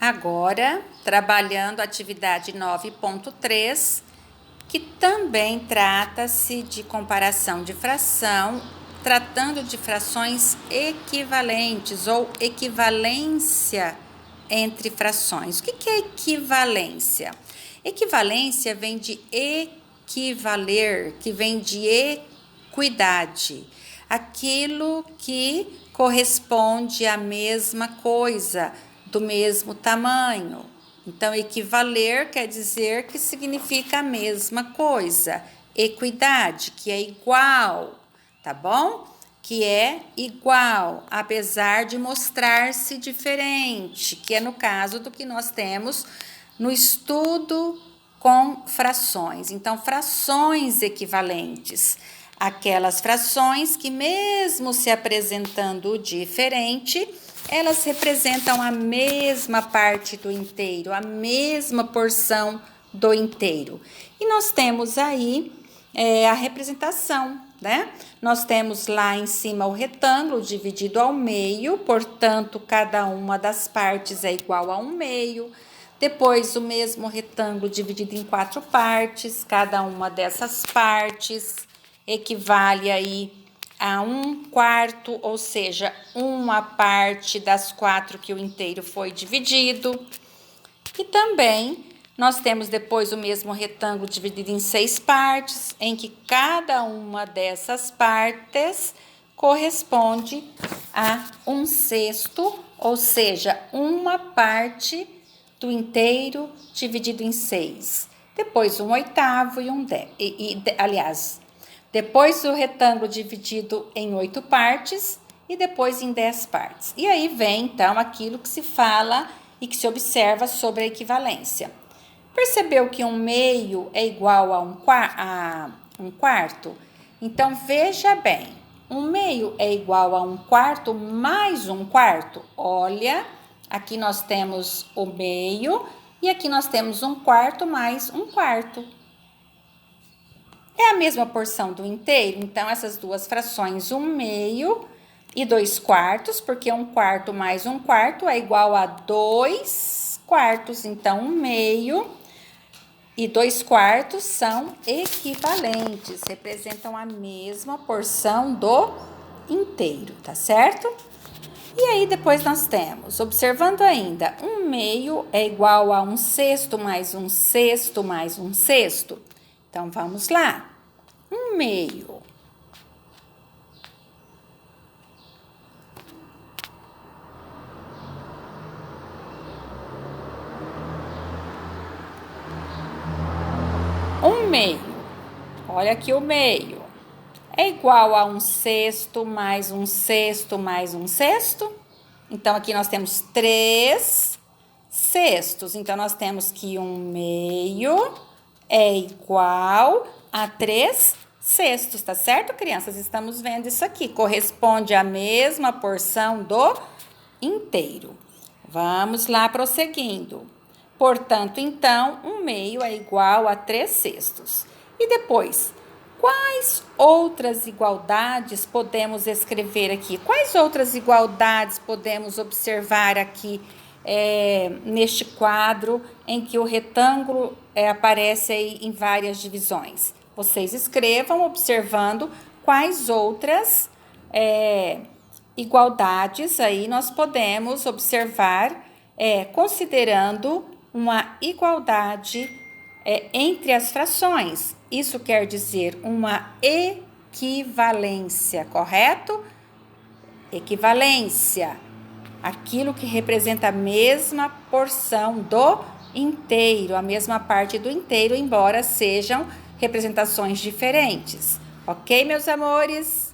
Agora, trabalhando a atividade 9.3, que também trata-se de comparação de fração, tratando de frações equivalentes ou equivalência entre frações. O que é equivalência? Equivalência vem de equivaler, que vem de equidade, aquilo que corresponde à mesma coisa, do mesmo tamanho. Então, equivaler quer dizer que significa a mesma coisa. Equidade, que é igual, tá bom? Que é igual, apesar de mostrar-se diferente, que é no caso do que nós temos no estudo com frações. Então, frações equivalentes, aquelas frações que, mesmo se apresentando diferente, elas representam a mesma parte do inteiro, a mesma porção do inteiro. E nós temos aí a representação, né? Nós temos lá em cima o retângulo dividido ao meio, portanto, cada uma das partes é igual a 1/2. Depois, o mesmo retângulo dividido em 4 partes, cada uma dessas partes equivale aí a 1/4, ou seja, uma parte das 4 que o inteiro foi dividido. E também nós temos depois o mesmo retângulo dividido em 6 partes, em que cada uma dessas partes corresponde a 1/6, ou seja, uma parte do inteiro dividido em 6. Depois 1/8 e 1/10. Depois o retângulo dividido em 8 partes e depois em 10 partes. E aí vem, então, aquilo que se fala e que se observa sobre a equivalência. Percebeu que 1/2 é igual a 1/4? Então, veja bem, 1/2 é igual a 1/4 mais 1/4. Olha, aqui nós temos o meio e aqui nós temos 1/4 mais 1/4. É a mesma porção do inteiro, então essas duas frações, 1/2 e 2/4, porque 1/4 mais 1/4 é igual a 2/4. Então, 1/2 e 2/4 são equivalentes, representam a mesma porção do inteiro, tá certo? E aí, depois nós temos, observando ainda, 1/2 é igual a 1/6 mais 1/6 mais 1/6. Então, vamos lá. 1/2. Olha aqui o meio. É igual a 1/6 mais 1/6 mais 1/6. Então, aqui nós temos 3/6. Então, nós temos que 1/2 é igual a 3/6, tá certo, crianças? Estamos vendo isso aqui, corresponde à mesma porção do inteiro. Vamos lá, prosseguindo. Portanto, então, 1/2 é igual a 3/6. E depois, quais outras igualdades podemos escrever aqui? Quais outras igualdades podemos observar aqui neste quadro em que o retângulo aparece aí em várias divisões? Vocês escrevam observando quais outras igualdades aí nós podemos observar considerando uma igualdade entre as frações. Isso quer dizer uma equivalência, correto? Equivalência, aquilo que representa a mesma porção do inteiro, a mesma parte do inteiro, embora sejam representações diferentes. Ok, meus amores?